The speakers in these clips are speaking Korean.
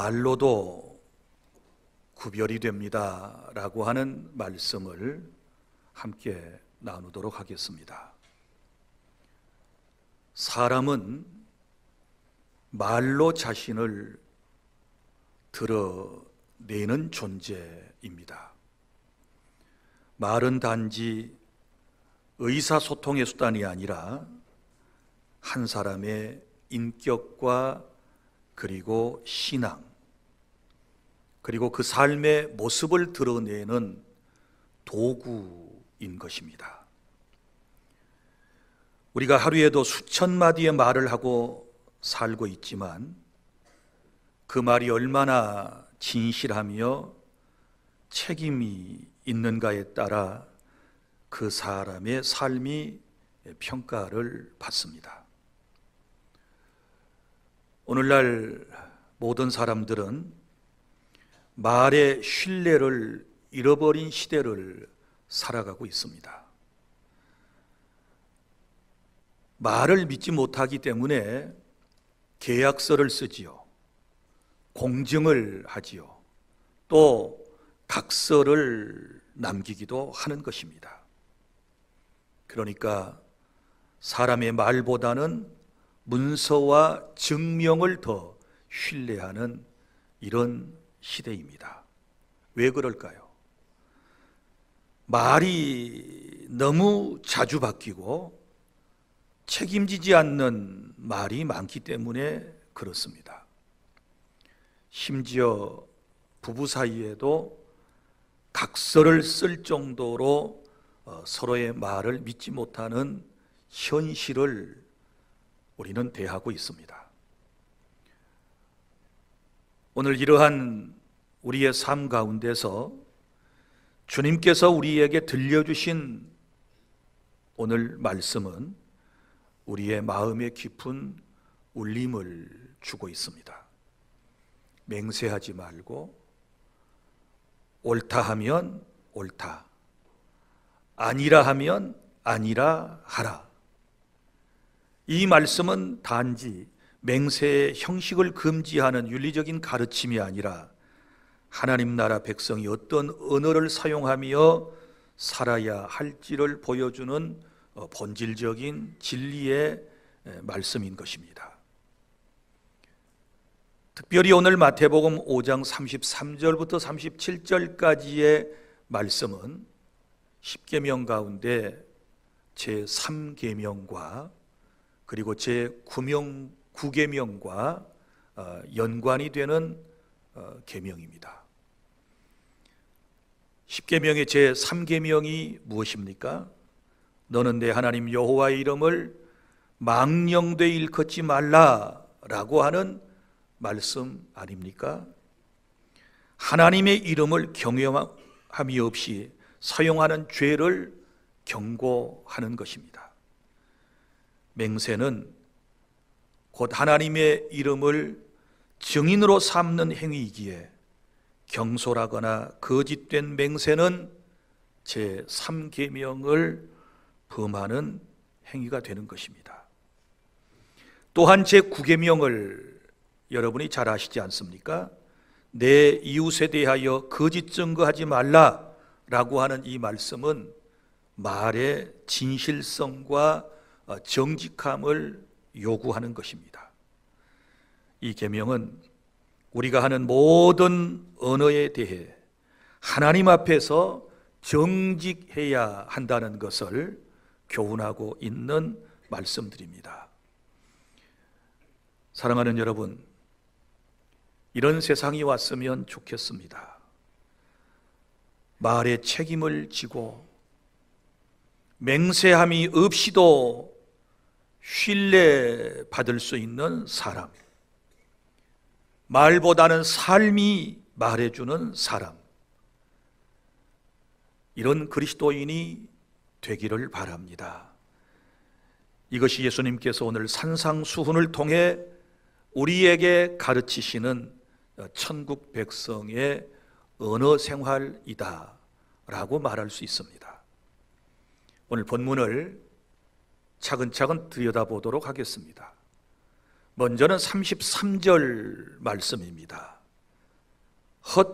말로도 구별이 됩니다 라고 하는 말씀을 함께 나누도록 하겠습니다. 사람은 말로 자신을 드러내는 존재입니다. 말은 단지 의사소통의 수단이 아니라 한 사람의 인격과 그리고 신앙, 그리고 그 삶의 모습을 드러내는 도구인 것입니다. 우리가 하루에도 수천 마디의 말을 하고 살고 있지만 그 말이 얼마나 진실하며 책임이 있는가에 따라 그 사람의 삶이 평가를 받습니다. 오늘날 모든 사람들은 말의 신뢰를 잃어버린 시대를 살아가고 있습니다. 말을 믿지 못하기 때문에 계약서를 쓰지요. 공증을 하지요. 또 각서를 남기기도 하는 것입니다. 그러니까 사람의 말보다는 문서와 증명을 더 신뢰하는 이런 시대입니다. 왜 그럴까요? 말이 너무 자주 바뀌고 책임지지 않는 말이 많기 때문에 그렇습니다. 심지어 부부 사이에도 각서를 쓸 정도로 서로의 말을 믿지 못하는 현실을 우리는 대하고 있습니다. 오늘 이러한 우리의 삶 가운데서 주님께서 우리에게 들려주신 오늘 말씀은 우리의 마음에 깊은 울림을 주고 있습니다. 맹세하지 말고 옳다 하면 옳다, 아니라 하면 아니라 하라. 이 말씀은 단지 맹세의 형식을 금지하는 윤리적인 가르침이 아니라 하나님 나라 백성이 어떤 언어를 사용하며 살아야 할지를 보여주는 본질적인 진리의 말씀인 것입니다. 특별히 오늘 마태복음 5장 33절부터 37절까지의 말씀은 10계명 가운데 제3계명과 그리고 제9계명과 연관이 되는 계명입니다. 10계명의 제3계명이 무엇입니까? 너는 내 하나님 여호와의 이름을 망령되이 일컫지 말라라고 하는 말씀 아닙니까? 하나님의 이름을 경외함이 없이 사용하는 죄를 경고하는 것입니다. 맹세는 곧 하나님의 이름을 증인으로 삼는 행위이기에 경솔하거나 거짓된 맹세는 제3계명을 범하는 행위가 되는 것입니다. 또한 제9계명을 여러분이 잘 아시지 않습니까? 내 이웃에 대하여 거짓 증거하지 말라라고 하는 이 말씀은 말의 진실성과 정직함을 요구하는 것입니다. 이 계명은 우리가 하는 모든 언어에 대해 하나님 앞에서 정직해야 한다는 것을 교훈하고 있는 말씀들입니다. 사랑하는 여러분, 이런 세상이 왔으면 좋겠습니다. 말의 책임을 지고 맹세함이 없이도 신뢰받을 수 있는 사람, 말보다는 삶이 말해주는 사람, 이런 그리스도인이 되기를 바랍니다. 이것이 예수님께서 오늘 산상수훈을 통해 우리에게 가르치시는 천국 백성의 언어 생활이다 라고 말할 수 있습니다. 오늘 본문을 차근차근 들여다보도록 하겠습니다. 먼저는 33절 말씀입니다. 헛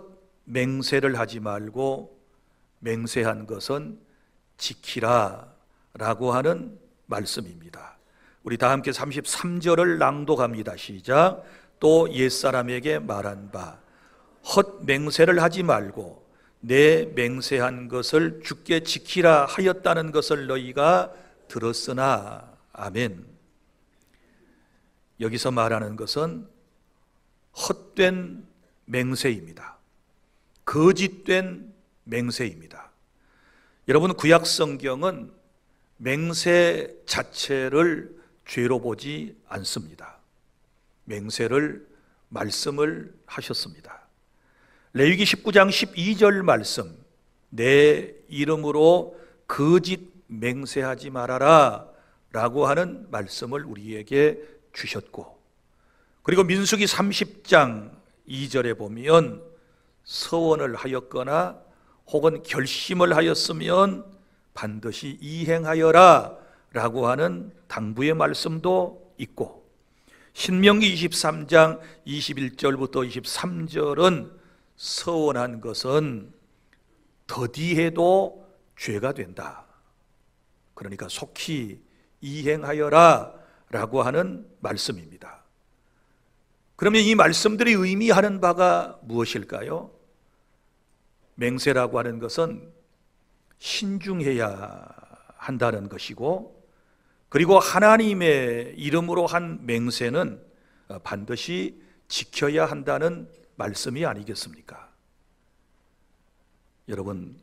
맹세를 하지 말고 맹세한 것은 지키라 라고 하는 말씀입니다. 우리 다 함께 33절을 낭독합니다. 시작. 또 옛사람에게 말한 바 헛 맹세를 하지 말고 내 맹세한 것을 주께 지키라 하였다는 것을 너희가 들었으나. 아멘. 여기서 말하는 것은 헛된 맹세입니다. 거짓된 맹세입니다. 여러분, 구약 성경은 맹세 자체를 죄로 보지 않습니다. 맹세를 말씀을 하셨습니다. 레위기 19장 12절 말씀, 내 이름으로 거짓 맹세하지 말아라 라고 하는 말씀을 우리에게 주셨고, 그리고 민수기 30장 2절에 보면 서원을 하였거나 혹은 결심을 하였으면 반드시 이행하여라 라고 하는 당부의 말씀도 있고, 신명기 23장 21절부터 23절은 서원한 것은 더디해도 죄가 된다, 그러니까 속히 이행하여라 라고 하는 말씀입니다. 그러면 이 말씀들이 의미하는 바가 무엇일까요? 맹세라고 하는 것은 신중해야 한다는 것이고, 그리고 하나님의 이름으로 한 맹세는 반드시 지켜야 한다는 말씀이 아니겠습니까? 여러분,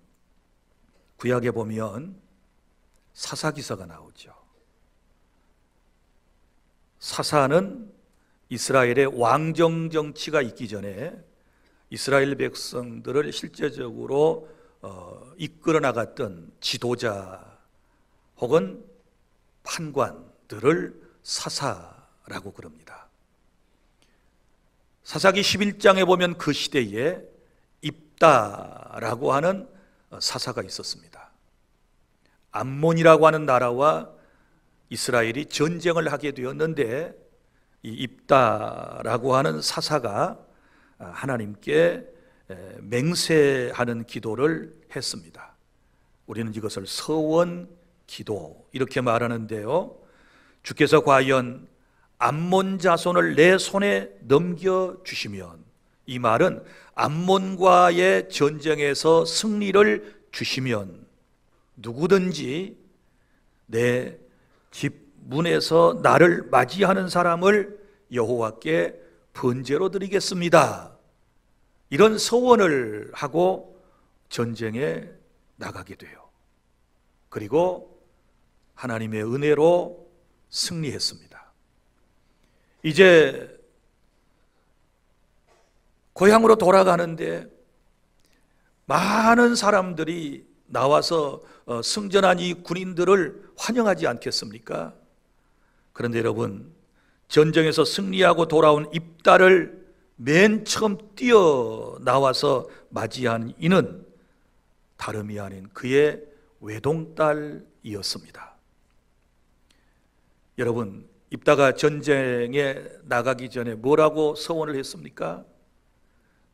구약에 보면 사사기서가 나오죠. 사사는 이스라엘의 왕정 정치가 있기 전에 이스라엘 백성들을 실제적으로 이끌어 나갔던 지도자 혹은 판관들을 사사라고 그럽니다. 사사기 11장에 보면 그 시대에 입다라고 하는 사사가 있었습니다. 암몬이라고 하는 나라와 이스라엘이 전쟁을 하게 되었는데, 이 입다라고 하는 사사가 하나님께 맹세하는 기도를 했습니다. 우리는 이것을 서원 기도 이렇게 말하는데요, 주께서 과연 암몬 자손을 내 손에 넘겨주시면, 이 말은 암몬과의 전쟁에서 승리를 주시면 누구든지 내 집 문에서 나를 맞이하는 사람을 여호와께 번제로 드리겠습니다, 이런 서원을 하고 전쟁에 나가게 돼요. 그리고 하나님의 은혜로 승리했습니다. 이제 고향으로 돌아가는데 많은 사람들이 나와서 승전한 이 군인들을 환영하지 않겠습니까? 그런데 여러분, 전쟁에서 승리하고 돌아온 입다를 맨 처음 뛰어나와서 맞이한 이는 다름이 아닌 그의 외동딸이었습니다. 여러분, 입다가 전쟁에 나가기 전에 뭐라고 서원을 했습니까?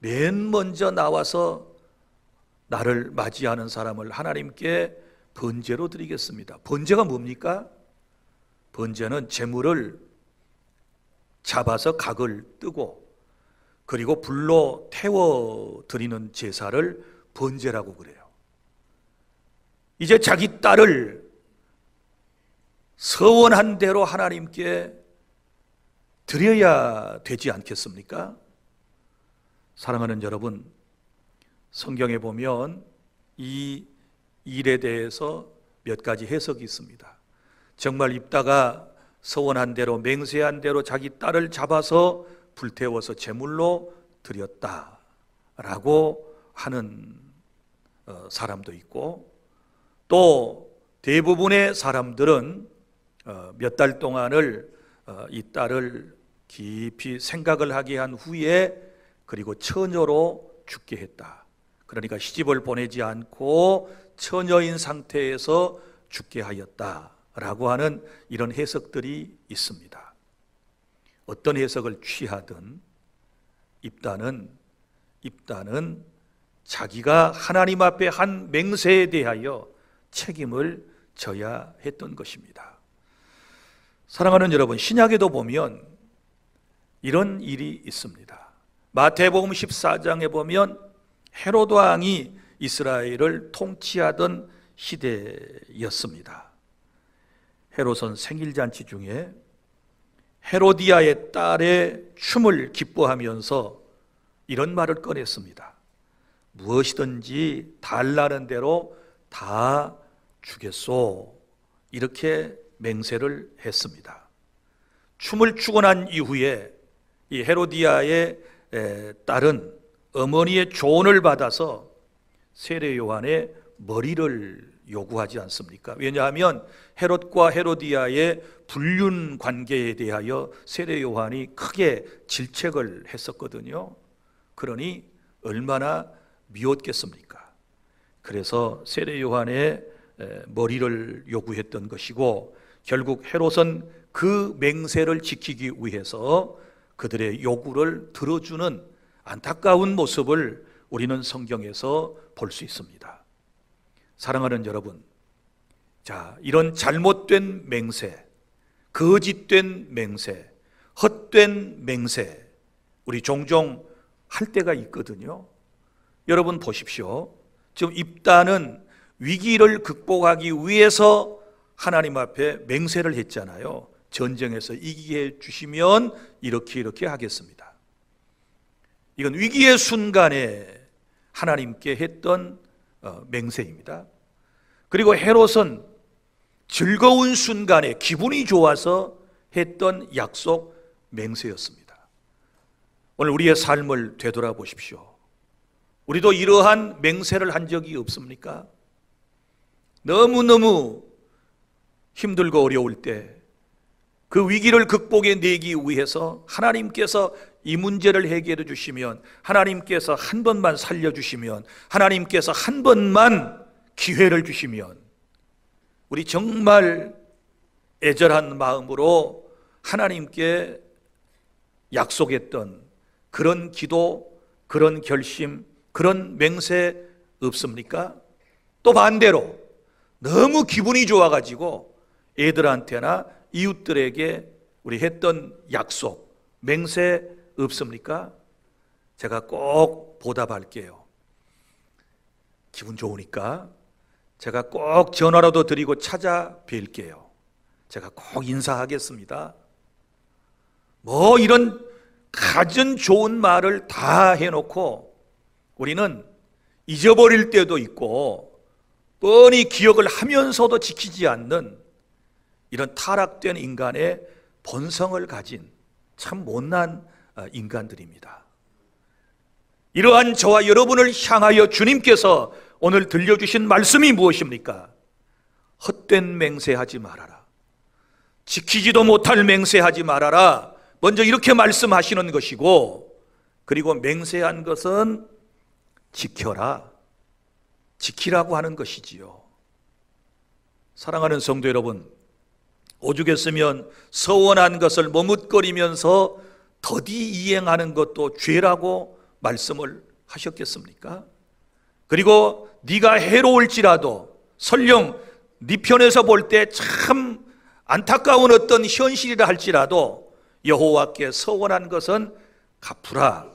맨 먼저 나와서 나를 맞이하는 사람을 하나님께 번제로 드리겠습니다. 번제가 뭡니까? 번제는 제물을 잡아서 각을 뜨고 그리고 불로 태워 드리는 제사를 번제라고 그래요. 이제 자기 딸을 서원한 대로 하나님께 드려야 되지 않겠습니까? 사랑하는 여러분, 성경에 보면 이 일에 대해서 몇 가지 해석이 있습니다. 정말 입다가 서원한 대로, 맹세한 대로 자기 딸을 잡아서 불태워서 제물로 드렸다라고 하는 사람도 있고, 또 대부분의 사람들은 몇 달 동안을 이 딸을 깊이 생각을 하게 한 후에 그리고 처녀로 죽게 했다. 그러니까 시집을 보내지 않고 처녀인 상태에서 죽게 하였다라고 하는 이런 해석들이 있습니다. 어떤 해석을 취하든 입다는 입다는 자기가 하나님 앞에 한 맹세에 대하여 책임을 져야 했던 것입니다. 사랑하는 여러분, 신약에도 보면 이런 일이 있습니다. 마태복음 14장에 보면 헤로드 왕이 이스라엘을 통치하던 시대였습니다. 헤롯은 생일잔치 중에 헤로디아의 딸의 춤을 기뻐하면서 이런 말을 꺼냈습니다. 무엇이든지 달라는 대로 다 주겠소. 이렇게 맹세를 했습니다. 춤을 추고 난 이후에 이 헤로디아의 딸은 어머니의 조언을 받아서 세례 요한의 머리를 요구하지 않습니까? 왜냐하면 헤롯과 헤로디아의 불륜 관계에 대하여 세례 요한이 크게 질책을 했었거든요. 그러니 얼마나 미웠겠습니까? 그래서 세례 요한의 머리를 요구했던 것이고, 결국 헤롯은 그 맹세를 지키기 위해서 그들의 요구를 들어주는 안타까운 모습을 우리는 성경에서 볼 수 있습니다. 사랑하는 여러분, 자, 이런 잘못된 맹세, 거짓된 맹세, 헛된 맹세, 우리 종종 할 때가 있거든요. 여러분 보십시오. 지금 입다는 위기를 극복하기 위해서 하나님 앞에 맹세를 했잖아요. 전쟁에서 이기게 해주시면 이렇게 하겠습니다. 이건 위기의 순간에 하나님께 했던 맹세입니다. 그리고 헤롯은 즐거운 순간에 기분이 좋아서 했던 약속 맹세였습니다. 오늘 우리의 삶을 되돌아보십시오. 우리도 이러한 맹세를 한 적이 없습니까? 너무너무 힘들고 어려울 때 그 위기를 극복해내기 위해서 하나님께서 이 문제를 해결해 주시면, 하나님께서 한 번만 살려주시면, 하나님께서 한 번만 기회를 주시면, 우리 정말 애절한 마음으로 하나님께 약속했던 그런 기도, 그런 결심, 그런 맹세 없습니까? 또 반대로 너무 기분이 좋아가지고 애들한테나 이웃들에게 우리 했던 약속, 맹세 없습니까? 제가 꼭 보답할게요. 기분 좋으니까 제가 꼭 전화라도 드리고 찾아뵐게요. 제가 꼭 인사하겠습니다. 뭐 이런 가진 좋은 말을 다 해놓고 우리는 잊어버릴 때도 있고 뻔히 기억을 하면서도 지키지 않는 이런 타락된 인간의 본성을 가진 참 못난 인간들입니다. 이러한 저와 여러분을 향하여 주님께서 오늘 들려주신 말씀이 무엇입니까? 헛된 맹세하지 말아라. 지키지도 못할 맹세하지 말아라. 먼저 이렇게 말씀하시는 것이고, 그리고 맹세한 것은 지켜라. 지키라고 하는 것이지요. 사랑하는 성도 여러분, 오죽했으면 서원한 것을 머뭇거리면서 더디 이행하는 것도 죄라고 말씀을 하셨겠습니까? 그리고 네가 해로울지라도, 설령 네 편에서 볼 때 참 안타까운 어떤 현실이라 할지라도 여호와께 서원한 것은 갚으라.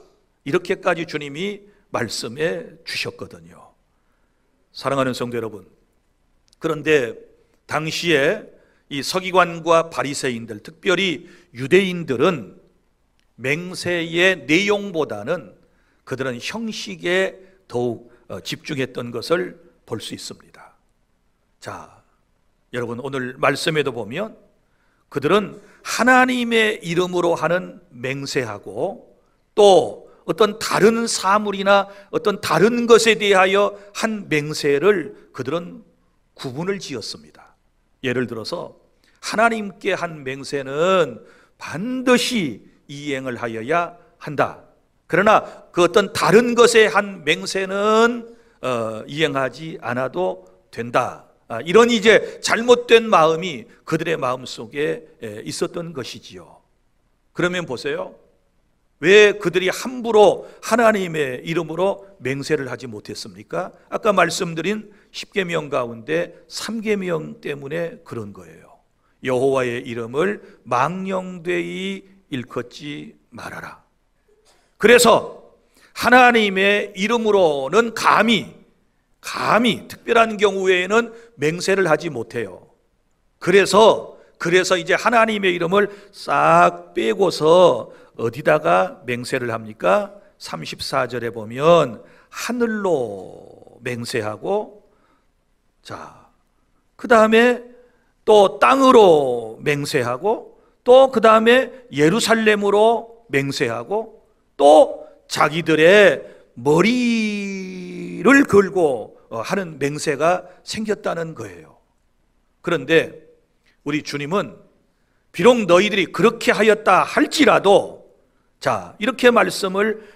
이렇게까지 주님이 말씀해 주셨거든요. 사랑하는 성도 여러분, 그런데 당시에 이 서기관과 바리새인들, 특별히 유대인들은 맹세의 내용보다는 그들은 형식에 더욱 집중했던 것을 볼 수 있습니다. 자, 여러분 오늘 말씀에도 보면 그들은 하나님의 이름으로 하는 맹세하고 또 어떤 다른 사물이나 어떤 다른 것에 대하여 한 맹세를 그들은 구분을 지었습니다. 예를 들어서 하나님께 한 맹세는 반드시 이행을 하여야 한다. 그러나 그 어떤 다른 것에 한 맹세는 이행하지 않아도 된다. 이런 이제 잘못된 마음이 그들의 마음 속에 있었던 것이지요. 그러면 보세요. 왜 그들이 함부로 하나님의 이름으로 맹세를 하지 못했습니까? 아까 말씀드린 10계명 가운데 3계명 때문에 그런 거예요. 여호와의 이름을 망령되이 일컫지 말아라. 그래서 하나님의 이름으로는 감히 특별한 경우 외에는 맹세를 하지 못해요. 그래서 이제 하나님의 이름을 싹 빼고서 어디다가 맹세를 합니까? 34절에 보면 하늘로 맹세하고, 자, 그 다음에 또 땅으로 맹세하고, 또 그 다음에 예루살렘으로 맹세하고, 또 자기들의 머리를 걸고 하는 맹세가 생겼다는 거예요. 그런데 우리 주님은 비록 너희들이 그렇게 하였다 할지라도, 자, 이렇게 말씀을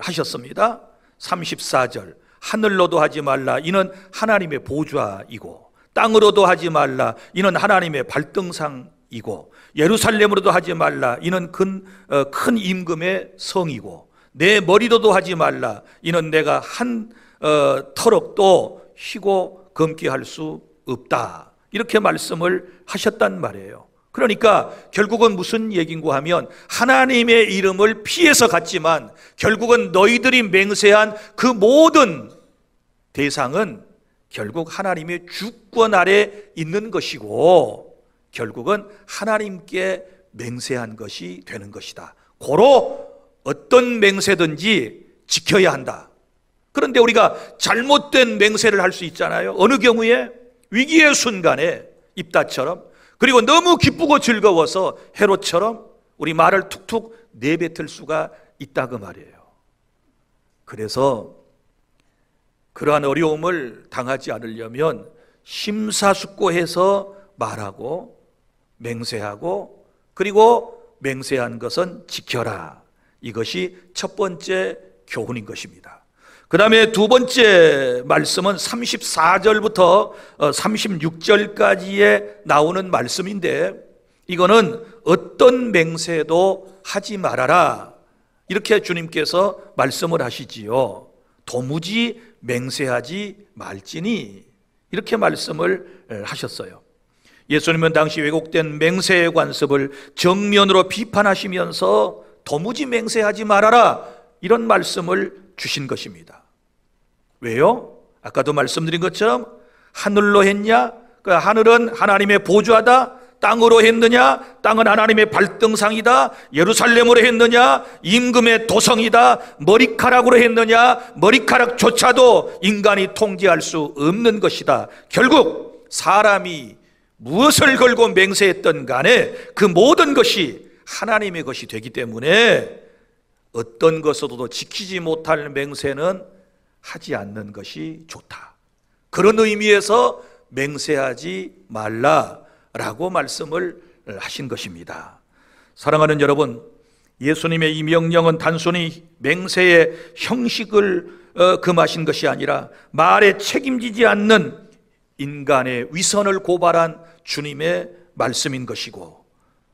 하셨습니다. 34절, 하늘로도 하지 말라, 이는 하나님의 보좌이고, 땅으로도 하지 말라, 이는 하나님의 발등상이고, 예루살렘으로도 하지 말라, 이는 큰 임금의 성이고, 내 머리로도 하지 말라, 이는 내가 한 터럭도 휘고 검게 할 수 없다. 이렇게 말씀을 하셨단 말이에요. 그러니까 결국은 무슨 얘긴가 하면, 하나님의 이름을 피해서 갔지만 결국은 너희들이 맹세한 그 모든 대상은 결국 하나님의 주권 아래 있는 것이고, 결국은 하나님께 맹세한 것이 되는 것이다. 고로 어떤 맹세든지 지켜야 한다. 그런데 우리가 잘못된 맹세를 할 수 있잖아요. 어느 경우에? 위기의 순간에 입다처럼, 그리고 너무 기쁘고 즐거워서 헤롯처럼 우리 말을 툭툭 내뱉을 수가 있다고 말이에요. 그래서 그러한 어려움을 당하지 않으려면 심사숙고해서 말하고 맹세하고, 그리고 맹세한 것은 지켜라. 이것이 첫 번째 교훈인 것입니다. 그 다음에 두 번째 말씀은 34절부터 36절까지에 나오는 말씀인데, 이거는 어떤 맹세도 하지 말아라, 이렇게 주님께서 말씀을 하시지요. 도무지 맹세하지 말지니, 이렇게 말씀을 하셨어요. 예수님은 당시 왜곡된 맹세의 관습을 정면으로 비판하시면서 도무지 맹세하지 말아라, 이런 말씀을 주신 것입니다. 왜요? 아까도 말씀드린 것처럼 하늘로 했냐? 그 하늘은 하나님의 보좌다. 땅으로 했느냐? 땅은 하나님의 발등상이다. 예루살렘으로 했느냐? 임금의 도성이다. 머리카락으로 했느냐? 머리카락조차도 인간이 통제할 수 없는 것이다. 결국 사람이 무엇을 걸고 맹세했던 간에 그 모든 것이 하나님의 것이 되기 때문에 어떤 것으로도 지키지 못할 맹세는 하지 않는 것이 좋다. 그런 의미에서 맹세하지 말라라고 말씀을 하신 것입니다. 사랑하는 여러분, 예수님의 이 명령은 단순히 맹세의 형식을 금하신 것이 아니라 말에 책임지지 않는 인간의 위선을 고발한 주님의 말씀인 것이고,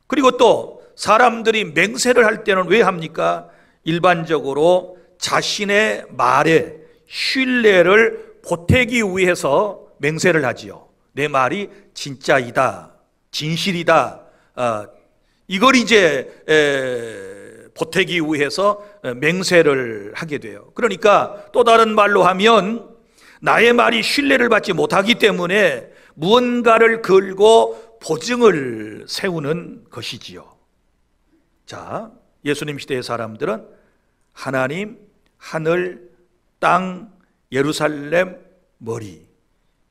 그리고 또 사람들이 맹세를 할 때는 왜 합니까? 일반적으로 자신의 말에 신뢰를 보태기 위해서 맹세를 하지요. 내 말이 진짜이다, 진실이다, 이걸 이제 보태기 위해서 맹세를 하게 돼요. 그러니까 또 다른 말로 하면 나의 말이 신뢰를 받지 못하기 때문에 무언가를 걸고 보증을 세우는 것이지요. 자, 예수님 시대의 사람들은 하나님, 하늘, 땅, 예루살렘, 머리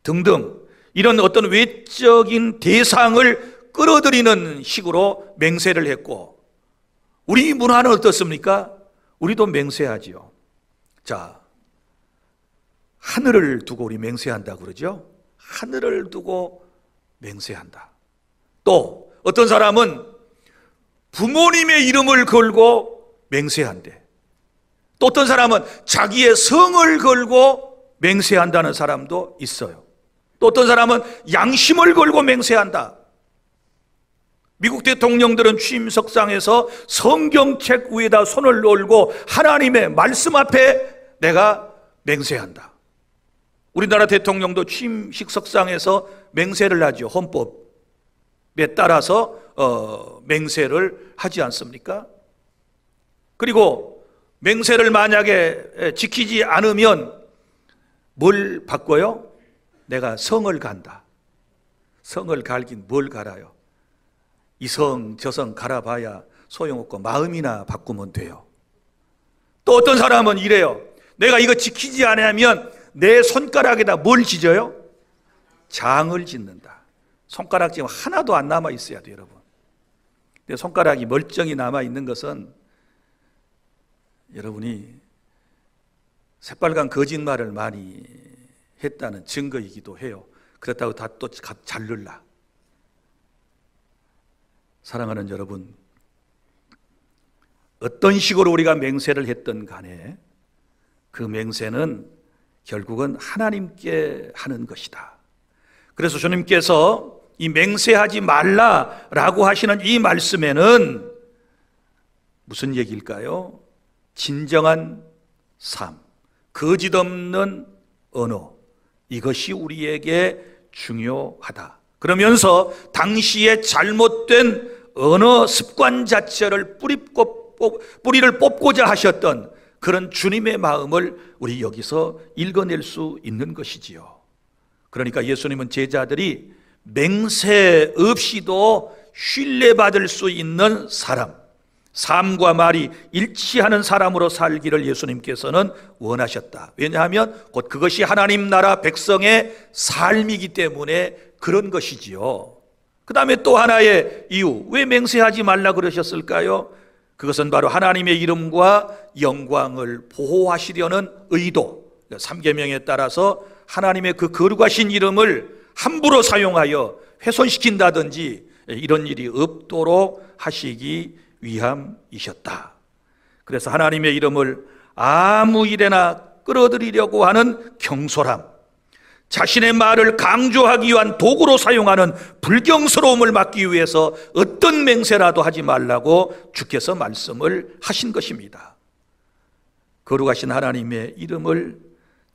등등 이런 어떤 외적인 대상을 끌어들이는 식으로 맹세를 했고, 우리 문화는 어떻습니까? 우리도 맹세하지요. 자, 하늘을 두고 우리 맹세한다고 그러죠. 하늘을 두고 맹세한다. 또 어떤 사람은 부모님의 이름을 걸고 맹세한대. 또 어떤 사람은 자기의 성을 걸고 맹세한다는 사람도 있어요. 또 어떤 사람은 양심을 걸고 맹세한다. 미국 대통령들은 취임석상에서 성경책 위에다 손을 올고 하나님의 말씀 앞에 내가 맹세한다. 우리나라 대통령도 취임식석상에서 맹세를 하죠. 헌법에 따라서 맹세를 하지 않습니까? 그리고 맹세를 만약에 지키지 않으면 뭘 바꿔요? 내가 성을 간다. 성을 갈긴 뭘 갈아요? 이 성 저 성 갈아봐야 소용없고 마음이나 바꾸면 돼요. 또 어떤 사람은 이래요. 내가 이거 지키지 않으면 내 손가락에다 뭘 짓어요? 장을 짓는다. 손가락 지금 하나도 안 남아 있어야 돼요, 여러분. 근데 손가락이 멀쩡히 남아 있는 것은 여러분이 새빨간 거짓말을 많이 했다는 증거이기도 해요. 그렇다고 다 또 잘 눌라. 사랑하는 여러분, 어떤 식으로 우리가 맹세를 했던 간에 그 맹세는 결국은 하나님께 하는 것이다. 그래서 주님께서 이 맹세하지 말라라고 하시는 이 말씀에는 무슨 얘기일까요? 진정한 삶, 거짓 없는 언어, 이것이 우리에게 중요하다. 그러면서 당시의 잘못된 언어 습관 자체를 뿌리를 뽑고자 하셨던 그런 주님의 마음을 우리 여기서 읽어낼 수 있는 것이지요. 그러니까 예수님은 제자들이 맹세 없이도 신뢰받을 수 있는 사람, 삶과 말이 일치하는 사람으로 살기를 예수님께서는 원하셨다. 왜냐하면 곧 그것이 하나님 나라 백성의 삶이기 때문에 그런 것이지요. 그 다음에 또 하나의 이유, 왜 맹세하지 말라 그러셨을까요? 그것은 바로 하나님의 이름과 영광을 보호하시려는 의도, 3계명에 따라서 하나님의 그 거룩하신 이름을 함부로 사용하여 훼손시킨다든지 이런 일이 없도록 하시기 위함이셨다. 그래서 하나님의 이름을 아무 일에나 끌어들이려고 하는 경솔함, 자신의 말을 강조하기 위한 도구로 사용하는 불경스러움을 막기 위해서 어떤 맹세라도 하지 말라고 주께서 말씀을 하신 것입니다. 거룩하신 하나님의 이름을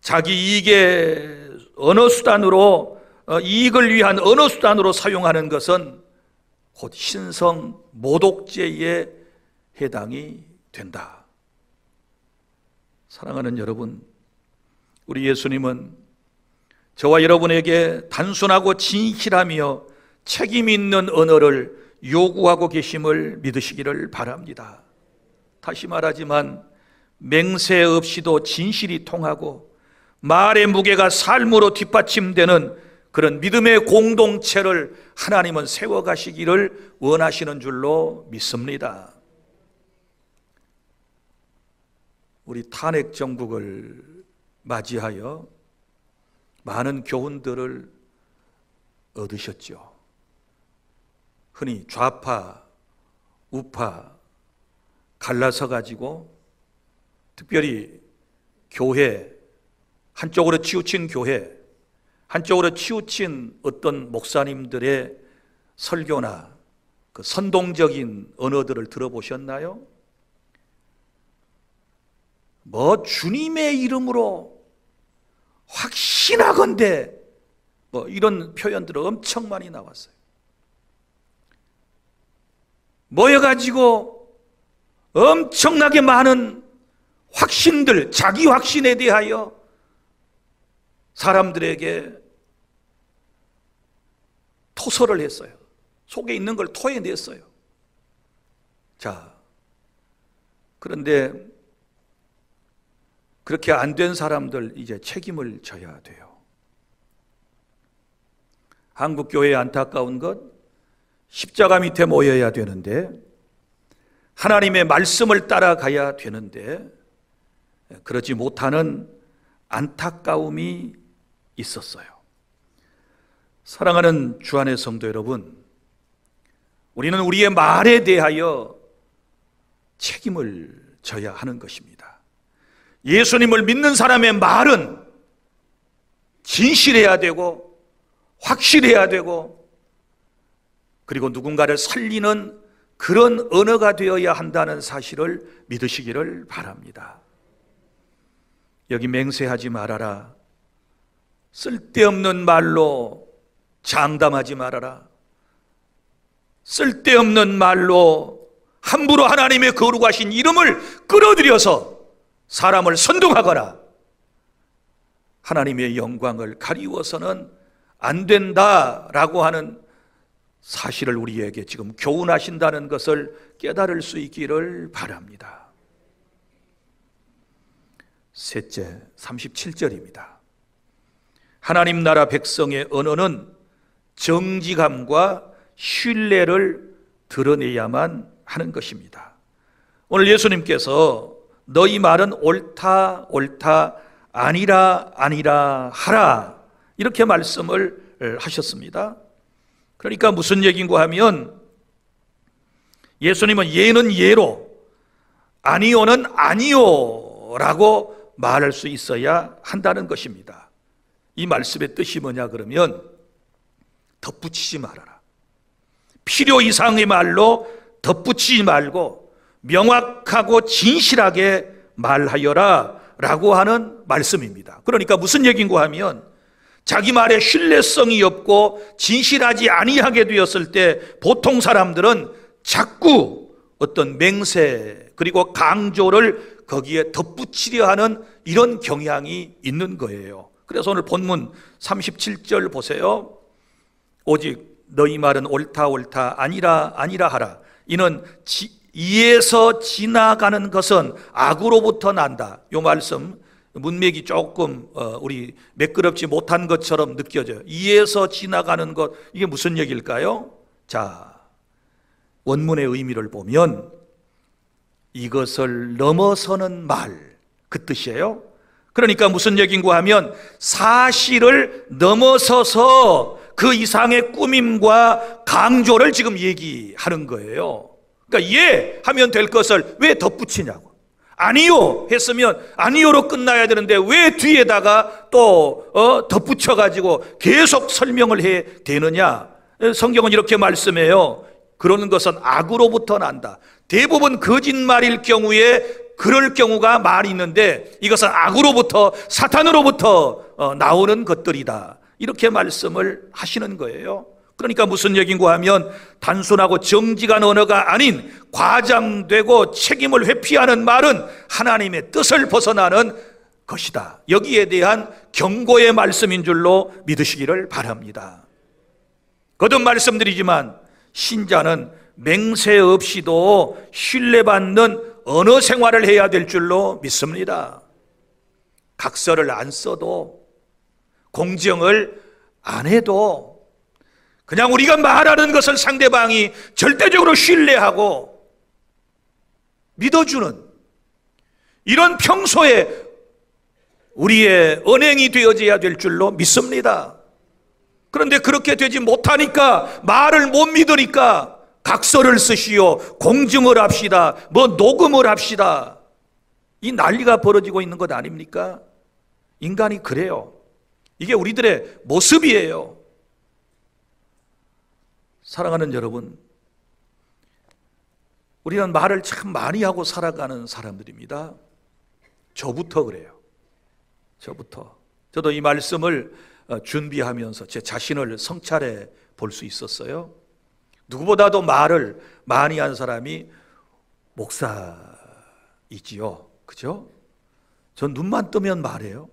자기 이익의 언어수단으로, 이익을 위한 언어수단으로 사용하는 것은 곧 신성 모독죄에 해당이 된다. 사랑하는 여러분, 우리 예수님은 저와 여러분에게 단순하고 진실하며 책임 있는 언어를 요구하고 계심을 믿으시기를 바랍니다. 다시 말하지만 맹세 없이도 진실이 통하고 말의 무게가 삶으로 뒷받침되는 그런 믿음의 공동체를 하나님은 세워가시기를 원하시는 줄로 믿습니다. 우리 탄핵 정국을 맞이하여 많은 교훈들을 얻으셨죠. 흔히 좌파, 우파 갈라서 가지고 특별히 교회, 한쪽으로 치우친 교회, 한쪽으로 치우친 어떤 목사님들의 설교나 그 선동적인 언어들을 들어보셨나요? 뭐 주님의 이름으로 확신하건대 뭐 이런 표현들이 엄청 많이 나왔어요. 모여가지고 엄청나게 많은 확신들, 자기 확신에 대하여 사람들에게 토설을 했어요. 속에 있는 걸 토해냈어요. 자, 그런데 그렇게 안 된 사람들 이제 책임을 져야 돼요. 한국 교회의 안타까운 것, 십자가 밑에 모여야 되는데, 하나님의 말씀을 따라가야 되는데 그러지 못하는 안타까움이 있었어요. 사랑하는 주안의 성도 여러분, 우리는 우리의 말에 대하여 책임을 져야 하는 것입니다. 예수님을 믿는 사람의 말은 진실해야 되고 확실해야 되고 그리고 누군가를 살리는 그런 언어가 되어야 한다는 사실을 믿으시기를 바랍니다. 여기 맹세하지 말아라, 쓸데없는 말로 장담하지 말아라, 쓸데없는 말로 함부로 하나님의 거룩하신 이름을 끌어들여서 사람을 선동하거나 하나님의 영광을 가리워서는 안 된다라고 하는 사실을 우리에게 지금 교훈하신다는 것을 깨달을 수 있기를 바랍니다. 셋째, 37절입니다. 하나님 나라 백성의 언어는 정직함과 신뢰를 드러내야만 하는 것입니다. 오늘 예수님께서 너희 말은 옳다 옳다 아니라 아니라 하라 이렇게 말씀을 하셨습니다. 그러니까 무슨 얘기인가 하면 예수님은 예는 예로 아니오는 아니오라고 말할 수 있어야 한다는 것입니다. 이 말씀의 뜻이 뭐냐 그러면 덧붙이지 말아라, 필요 이상의 말로 덧붙이지 말고 명확하고 진실하게 말하여라 라고 하는 말씀입니다. 그러니까 무슨 얘기인가 하면 자기 말에 신뢰성이 없고 진실하지 아니하게 되었을 때 보통 사람들은 자꾸 어떤 맹세 그리고 강조를 거기에 덧붙이려 하는 이런 경향이 있는 거예요. 그래서 오늘 본문 37절 보세요. 오직 너희 말은 옳다 옳다 아니라 아니라 하라. 이는 이에서 지나가는 것은 악으로부터 난다. 이 말씀 문맥이 조금 우리 매끄럽지 못한 것처럼 느껴져요. 이에서 지나가는 것, 이게 무슨 얘기일까요? 자, 원문의 의미를 보면 이것을 넘어서는 말, 그 뜻이에요. 그러니까 무슨 얘기인가 하면 사실을 넘어서서 그 이상의 꾸밈과 강조를 지금 얘기하는 거예요. 그러니까 예 하면 될 것을 왜 덧붙이냐고. 아니요 했으면 아니요로 끝나야 되는데 왜 뒤에다가 또 덧붙여가지고 계속 설명을 해야 되느냐. 성경은 이렇게 말씀해요. 그러는 것은 악으로부터 난다. 대부분 거짓말일 경우에 그럴 경우가 많이 있는데 이것은 악으로부터, 사탄으로부터 나오는 것들이다. 이렇게 말씀을 하시는 거예요. 그러니까 무슨 얘기인가 하면 단순하고 정직한 언어가 아닌 과장되고 책임을 회피하는 말은 하나님의 뜻을 벗어나는 것이다. 여기에 대한 경고의 말씀인 줄로 믿으시기를 바랍니다. 거듭 말씀드리지만 신자는 맹세 없이도 신뢰받는 언어 생활을 해야 될 줄로 믿습니다. 각서를 안 써도 공정을 안 해도 그냥 우리가 말하는 것을 상대방이 절대적으로 신뢰하고 믿어주는 이런 평소에 우리의 언행이 되어져야 될 줄로 믿습니다. 그런데 그렇게 되지 못하니까, 말을 못 믿으니까 각서를 쓰시오, 공증을 합시다, 뭐 녹음을 합시다, 이 난리가 벌어지고 있는 것 아닙니까? 인간이 그래요. 이게 우리들의 모습이에요. 사랑하는 여러분, 우리는 말을 참 많이 하고 살아가는 사람들입니다. 저부터 그래요. 저도 이 말씀을 준비하면서 제 자신을 성찰해 볼 수 있었어요. 누구보다도 말을 많이 한 사람이 목사이지요. 그죠? 전 눈만 뜨면 말해요.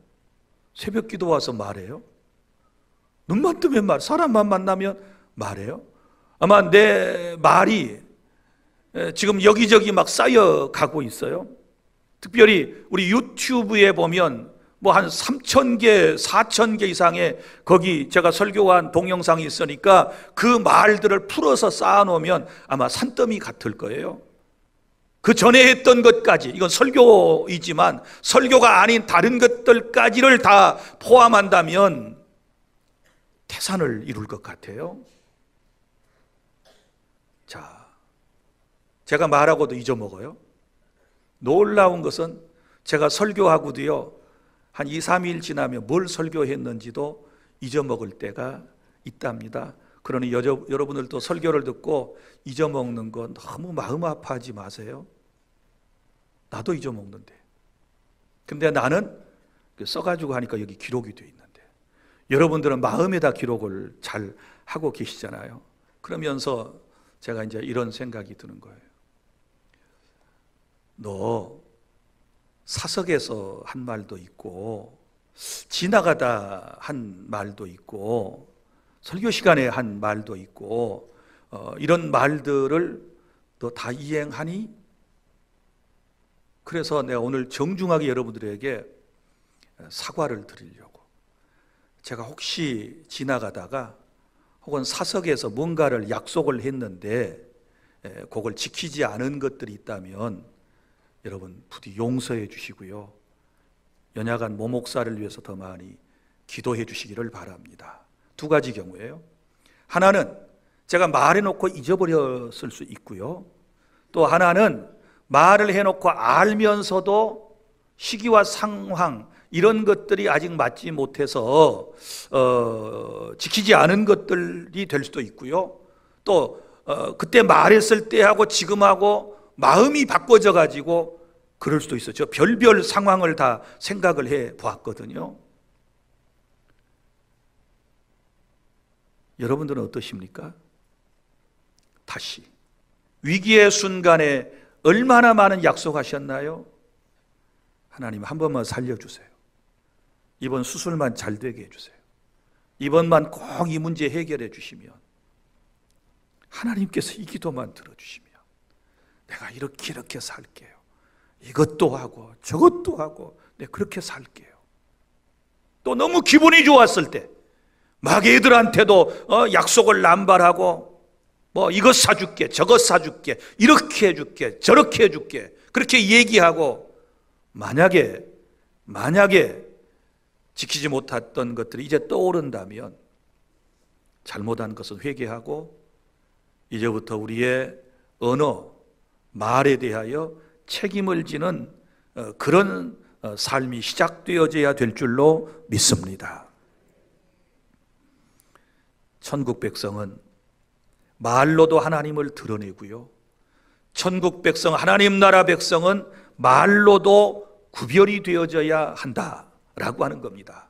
새벽 기도 와서 말해요. 눈만 뜨면 말, 사람만 만나면 말해요. 아마 내 말이 지금 여기저기 막 쌓여가고 있어요. 특별히 우리 유튜브에 보면 뭐 한 3,000개, 4,000개 이상의 거기 제가 설교한 동영상이 있으니까 그 말들을 풀어서 쌓아놓으면 아마 산더미 같을 거예요. 그 전에 했던 것까지, 이건 설교이지만 설교가 아닌 다른 것들까지를 다 포함한다면 태산을 이룰 것 같아요. 자, 제가 말하고도 잊어먹어요. 놀라운 것은 제가 설교하고도요, 한 2, 3일 지나면 뭘 설교했는지도 잊어먹을 때가 있답니다. 그러니 여러분들도 설교를 듣고 잊어먹는 거 너무 마음 아파하지 마세요. 나도 잊어먹는데. 근데 나는 써가지고 하니까 여기 기록이 돼 있는데, 여러분들은 마음에다 기록을 잘 하고 계시잖아요. 그러면서 제가 이제 이런 생각이 드는 거예요. 너 사석에서 한 말도 있고, 지나가다 한 말도 있고, 설교 시간에 한 말도 있고, 이런 말들을 너 다 이행하니? 그래서 내가 오늘 정중하게 여러분들에게 사과를 드리려고. 제가 혹시 지나가다가 혹은 사석에서 뭔가를 약속을 했는데 그걸 지키지 않은 것들이 있다면 여러분 부디 용서해 주시고요, 연약한 모목사를 위해서 더 많이 기도해 주시기를 바랍니다. 두 가지 경우예요. 하나는 제가 말해놓고 잊어버렸을 수 있고요, 또 하나는 말을 해놓고 알면서도 시기와 상황 이런 것들이 아직 맞지 못해서 지키지 않은 것들이 될 수도 있고요, 또 그때 말했을 때하고 지금하고 마음이 바꿔져 가지고 그럴 수도 있어요. 저 별별 상황을 다 생각을 해 보았거든요. 여러분들은 어떠십니까? 다시 위기의 순간에 얼마나 많은 약속하셨나요? 하나님 한 번만 살려주세요. 이번 수술만 잘 되게 해주세요. 이번만 꼭 이 문제 해결해 주시면, 하나님께서 이 기도만 들어주시면 내가 이렇게 살게요. 이것도 하고 저것도 하고 내가 그렇게 살게요. 또 너무 기분이 좋았을 때 막 애들한테도 약속을 남발하고 뭐 이것 사줄게 저것 사줄게 이렇게 해줄게 저렇게 해줄게 그렇게 얘기하고, 만약에 지키지 못했던 것들이 이제 떠오른다면 잘못한 것은 회개하고 이제부터 우리의 언어, 말에 대하여 책임을 지는 그런 삶이 시작되어져야 될 줄로 믿습니다. 천국 백성은 말로도 하나님을 드러내고요, 천국 백성, 하나님 나라 백성은 말로도 구별이 되어져야 한다라고 하는 겁니다.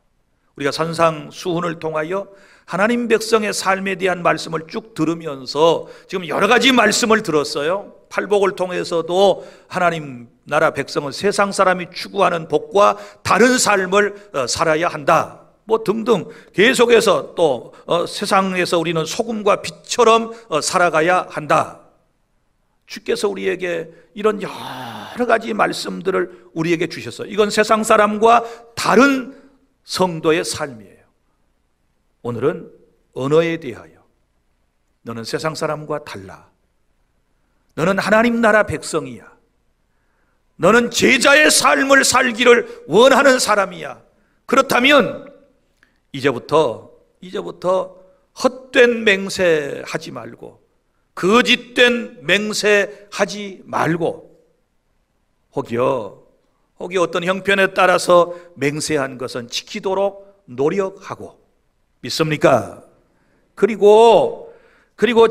우리가 산상수훈을 통하여 하나님 백성의 삶에 대한 말씀을 쭉 들으면서 지금 여러 가지 말씀을 들었어요. 팔복을 통해서도 하나님 나라 백성은 세상 사람이 추구하는 복과 다른 삶을 살아야 한다, 뭐 등등 계속해서 또 세상에서 우리는 소금과 빛처럼 살아가야 한다. 주께서 우리에게 이런 여러 가지 말씀들을 우리에게 주셨어요. 이건 세상 사람과 다른 성도의 삶이에요. 오늘은 언어에 대하여 너는 세상 사람과 달라. 너는 하나님 나라 백성이야. 너는 제자의 삶을 살기를 원하는 사람이야. 그렇다면 이제부터 헛된 맹세하지 말고, 거짓된 맹세하지 말고, 혹여 어떤 형편에 따라서 맹세한 것은 지키도록 노력하고, 믿습니까? 그리고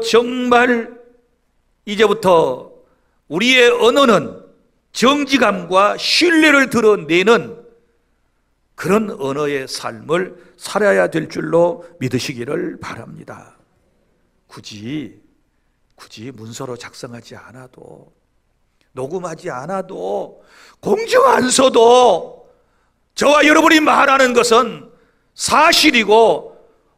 정말 이제부터 우리의 언어는 정직함과 신뢰를 드러내는 그런 언어의 삶을 살아야 될 줄로 믿으시기를 바랍니다. 굳이 문서로 작성하지 않아도, 녹음하지 않아도, 공증 안 써도 저와 여러분이 말하는 것은 사실이고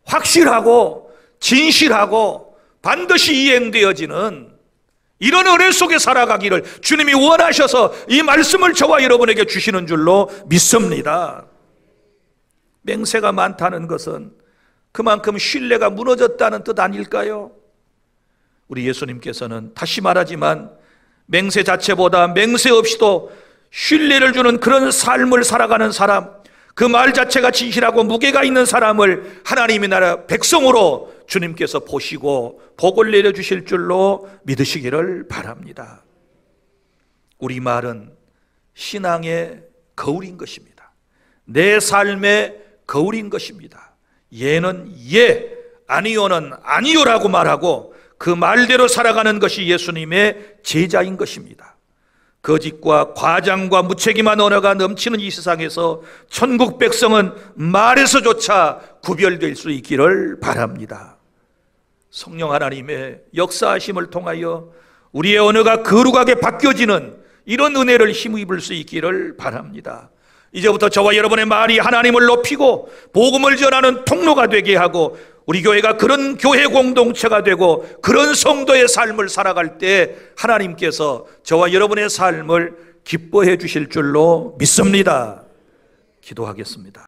확실하고 진실하고 반드시 이행되어지는 이런 은혜 속에 살아가기를 주님이 원하셔서 이 말씀을 저와 여러분에게 주시는 줄로 믿습니다. 맹세가 많다는 것은 그만큼 신뢰가 무너졌다는 뜻 아닐까요? 우리 예수님께서는 다시 말하지만 맹세 자체보다 맹세 없이도 신뢰를 주는 그런 삶을 살아가는 사람, 그 말 자체가 진실하고 무게가 있는 사람을 하나님의 나라 백성으로 주님께서 보시고 복을 내려주실 줄로 믿으시기를 바랍니다. 우리 말은 신앙의 거울인 것입니다. 내 삶의 거울인 것입니다. 예는 예, 아니요는 아니요라고 말하고 그 말대로 살아가는 것이 예수님의 제자인 것입니다. 거짓과 과장과 무책임한 언어가 넘치는 이 세상에서 천국 백성은 말에서조차 구별될 수 있기를 바랍니다. 성령 하나님의 역사하심을 통하여 우리의 언어가 거룩하게 바뀌어지는 이런 은혜를 힘입을 수 있기를 바랍니다. 이제부터 저와 여러분의 말이 하나님을 높이고 복음을 전하는 통로가 되게 하고 우리 교회가 그런 교회 공동체가 되고 그런 성도의 삶을 살아갈 때 하나님께서 저와 여러분의 삶을 기뻐해 주실 줄로 믿습니다. 기도하겠습니다.